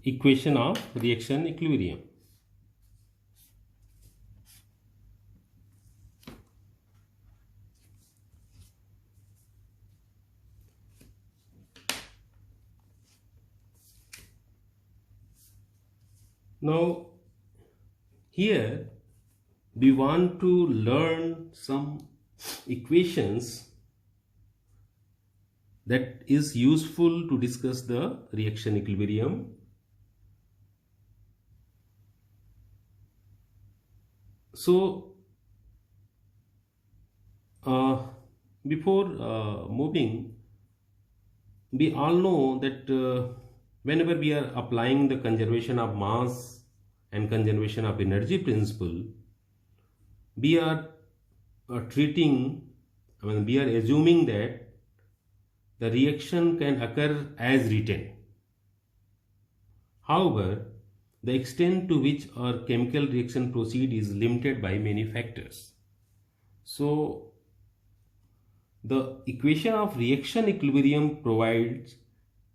equation of reaction equilibrium. Now here we want to learn some equations that is useful to discuss the reaction equilibrium. So before moving, we all know that whenever we are applying the conservation of mass and conservation of energy principle, we are we are assuming that the reaction can occur as written. However, the extent to which our chemical reaction proceed is limited by many factors. So, the equation of reaction equilibrium provides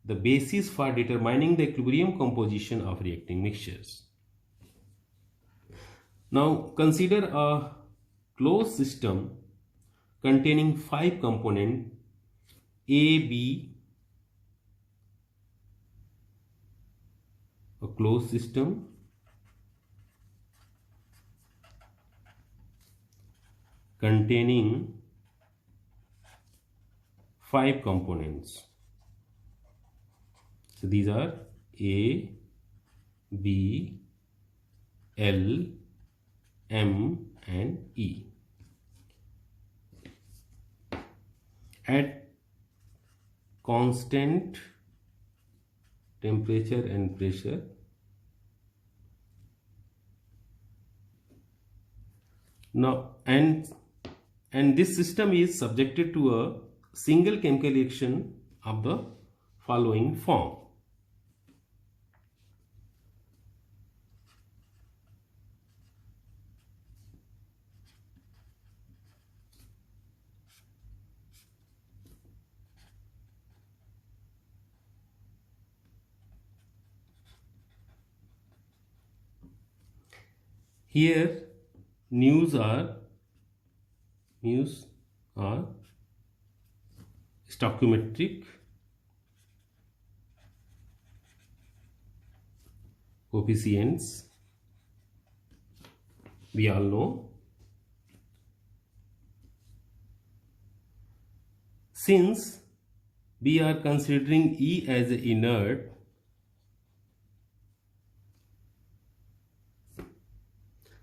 the basis for determining the equilibrium composition of reacting mixtures. Now, consider a closed system containing 5 components A, B, a closed system containing 5 components. So these are A, B, L, M and E. At constant temperature and pressure, now and this system is subjected to a single chemical reaction of the following form. Here mu's are stoichiometric coefficients, we all know. Since we are considering E as inert,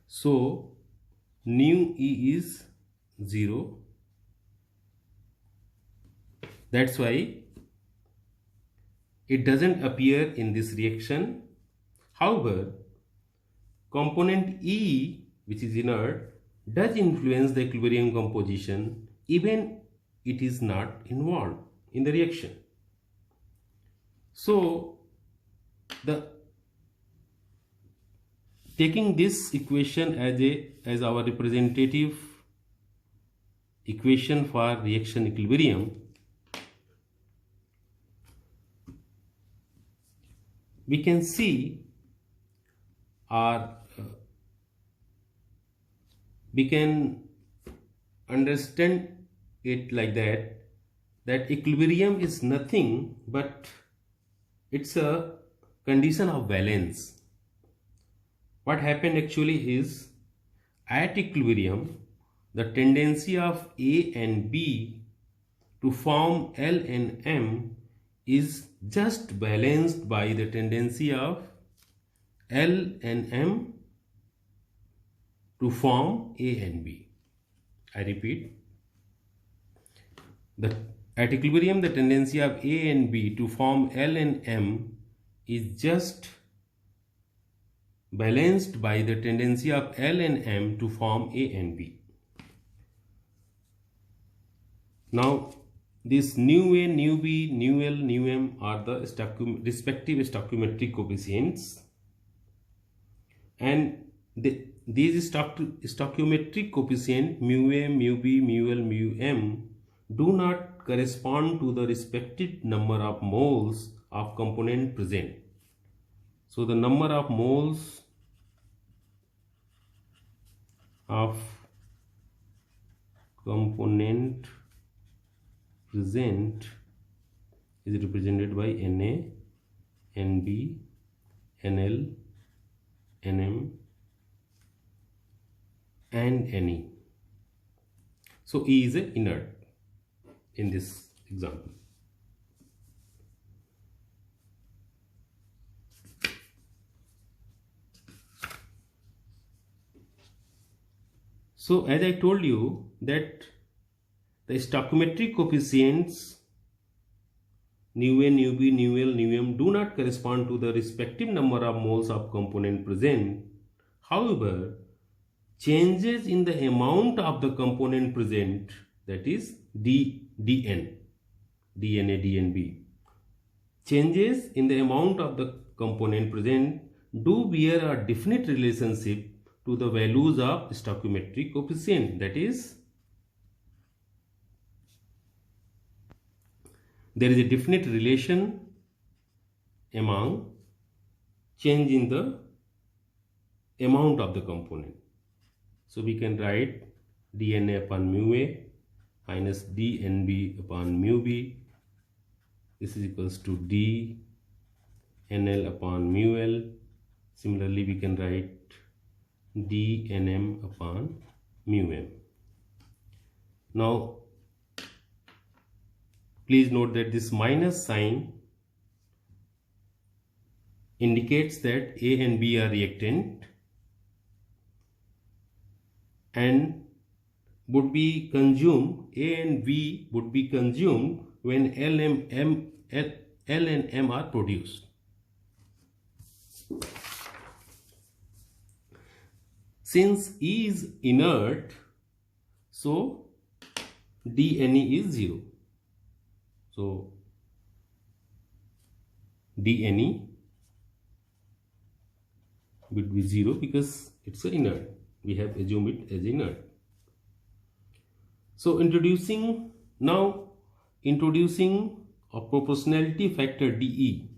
so nu E is 0. That's why it doesn't appear in this reaction. However, component E, which is inert, does influence the equilibrium composition even it is not involved in the reaction. So taking this equation as our representative equation for reaction equilibrium, we can see we can understand it like that equilibrium is nothing but it's a condition of balance. What happened actually is, at equilibrium, the tendency of A and B to form L and M is just balanced by the tendency of L and M to form A and B. I repeat, at equilibrium the tendency of A and B to form L and M is just balanced by the tendency of L and M to form A and B. Now this nu A, nu B, nu L, nu M are the respective stoichiometric coefficients, and these stoichiometric coefficient mu A, mu B, mu L, mu M do not correspond to the respective number of moles of component present. So the number of moles of component present is represented by Na, Nb, Nl, Nm and Ne. So E is a inert in this example. So as I told you that the stoichiometric coefficients nu A, nu B, nu L, nu M do not correspond to the respective number of moles of component present. However, changes in the amount of the component present, that is dN, DNA, dNb, changes in the amount of the component present do bear a definite relationship to the values of stoichiometric coefficient. That is, there is a definite relation among change in the amount of the component. So we can write dNA upon mu A minus dNb upon mu B. This is equals to dNl upon mu L. Similarly, we can write dNm upon mu M. Now, please note that this minus sign indicates that A and B are reactant and would be consumed, A and B would be consumed when L and M are produced. Since E is inert, so dNe is 0. So dNe would be 0 because it's an inert. We have assumed it as inert. So introducing a proportionality factor dE.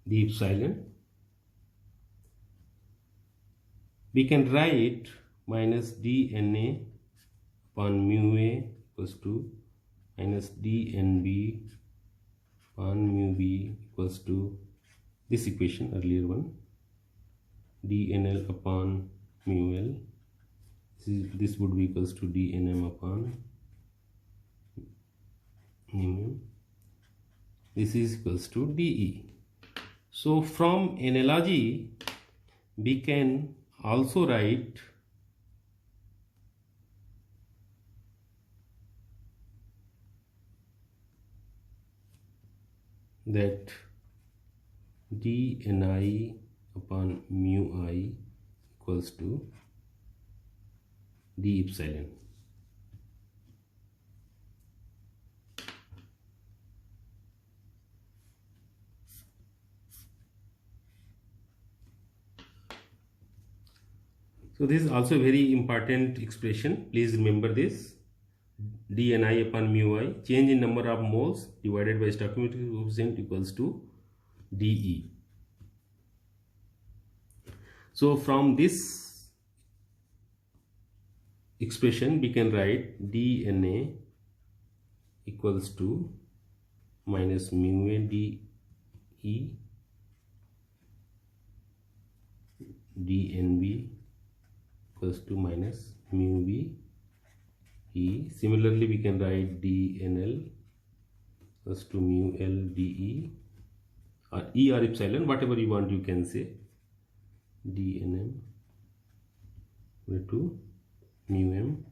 The epsilon, we can write minus dNA upon mu A equals to minus dNb upon mu B equals to this equation, earlier one, dNl upon mu L. This would be equals to dNm upon mu M. This is equals to dE. So from analogy, we can also write that dNi upon mu I equals to d epsilon. So this is also a very important expression. Please remember this. dNi upon mu I, change in number of moles divided by stoichiometric coefficient equals to dE. So from this expression we can write dNa equals to minus mu A dE, dNb equals to minus mu B E. Similarly, we can write dNl equals to mu L dE, or E or epsilon, whatever you want you can say, dNm equal to mu M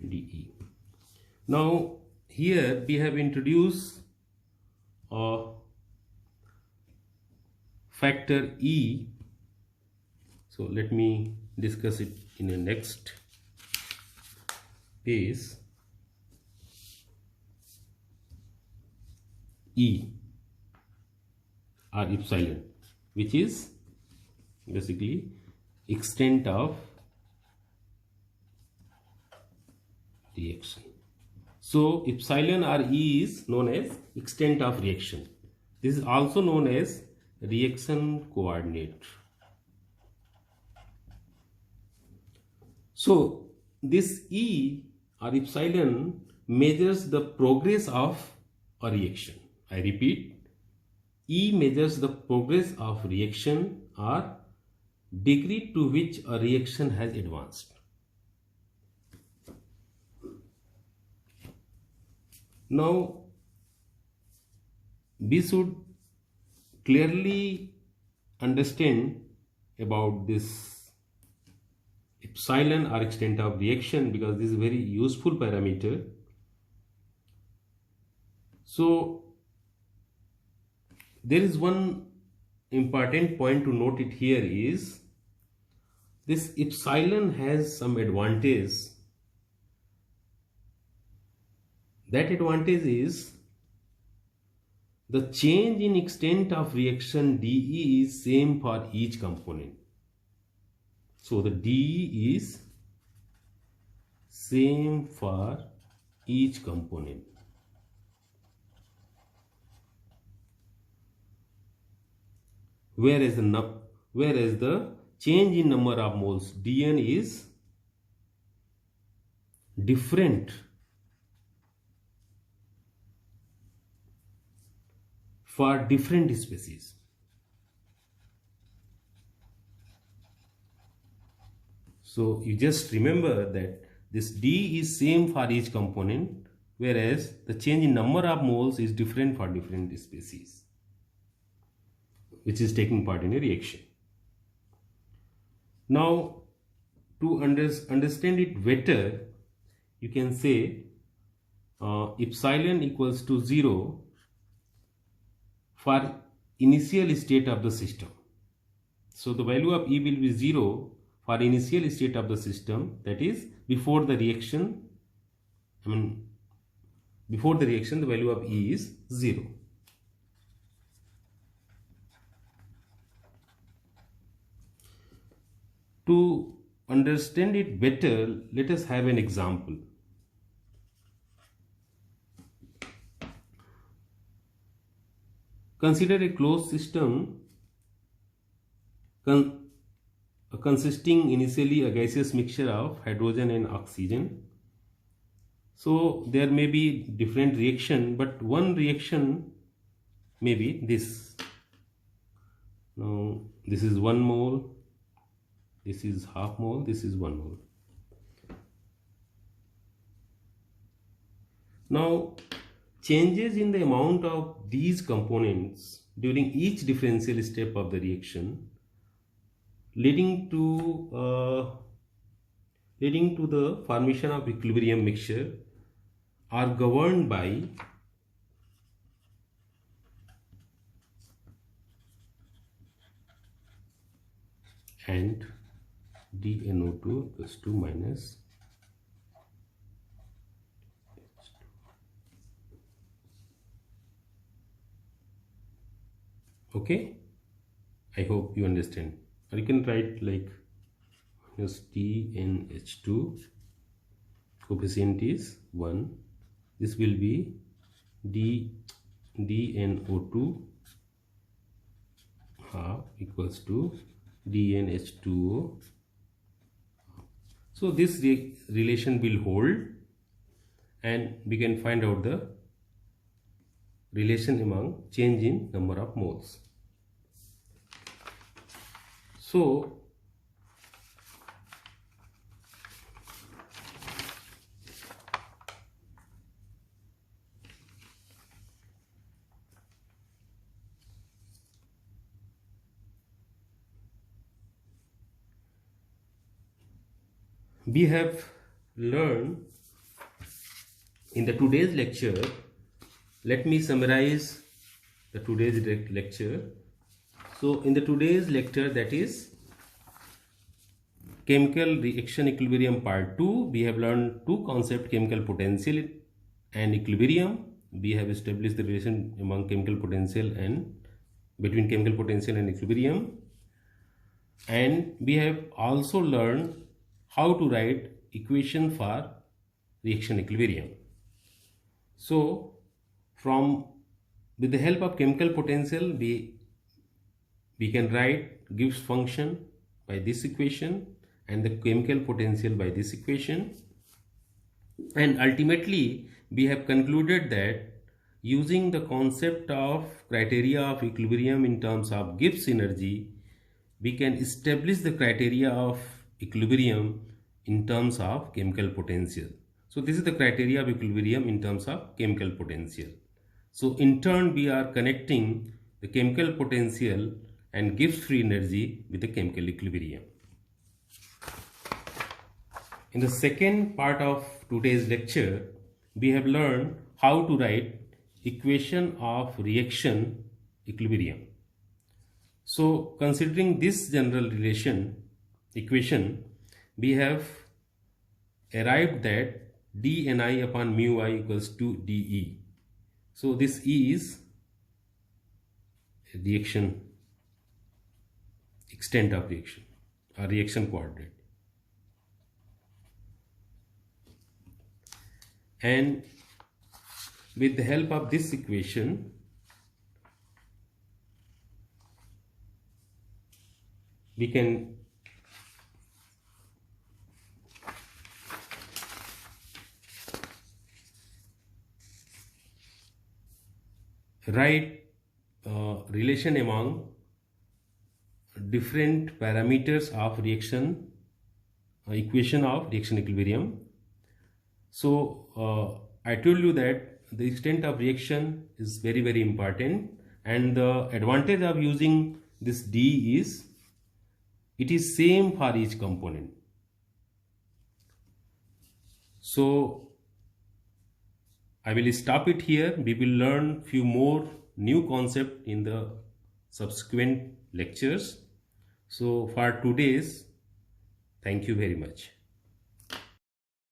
dE. Now here we have introduced a factor E. So let me discuss it in the next page. E, or epsilon, which is basically extent of reaction. So epsilon or E is known as extent of reaction. This is also known as reaction coordinate. So this E or epsilon measures the progress of a reaction. I repeat, E measures the progress of reaction or degree to which a reaction has advanced. Now, we should clearly understand about this epsilon or extent of reaction, because this is a very useful parameter. So, there is one important point to note it here is this epsilon has some advantage. That advantage is the change in extent of reaction dE is same for each component. So the dE is same for each component. Whereas the change in number of moles dN is different for different species. So you just remember that this D is same for each component, whereas the change in number of moles is different for different species which is taking part in a reaction. Now, to understand it better, you can say epsilon equals to 0 for initial state of the system. So the value of E will be 0 for initial state of the system, that is before the reaction. Before the reaction the value of E is 0. To understand it better, let us have an example. Consider a closed system consisting initially a gaseous mixture of hydrogen and oxygen. So there may be different reaction, but one reaction may be this. Now this is 1 mole, this is half mole, this is 1 mole. Now changes in the amount of these components during each differential step of the reaction leading to the formation of equilibrium mixture are governed by and dNO2 equals to minus okay. I hope you understand. Or you can write like minus DNH2, coefficient is 1. This will be DNO2 half equals to DNH2O. So this relation will hold and we can find out the relation among change in number of moles. So we have learned in the today's lecture. Let me summarize the today's lecture. So in the today's lecture, that is chemical reaction equilibrium part 2, we have learned two concepts, chemical potential and equilibrium. We have established the relation among chemical potential and between chemical potential and equilibrium. And we have also learned how to write equation for reaction equilibrium. So with the help of chemical potential, we can write Gibbs function by this equation and the chemical potential by this equation. And ultimately, we have concluded that using the concept of criteria of equilibrium in terms of Gibbs energy, we can establish the criteria of equilibrium in terms of chemical potential. So this is the criteria of equilibrium in terms of chemical potential. So in turn, we are connecting the chemical potential and Gibbs free energy with the chemical equilibrium. In the second part of today's lecture, we have learned how to write equation of reaction equilibrium. So considering this general equation, we have arrived that dNi upon mu I equals to dE. So this E is reaction, extent of reaction, or reaction coordinate. And with the help of this equation, we can write relation among different parameters of reaction equation of reaction equilibrium. So I told you that the extent of reaction is very, very important, and the advantage of using this D is it is same for each component. So I will stop it here. We will learn few more new concepts in the subsequent lectures. So for today's, thank you very much.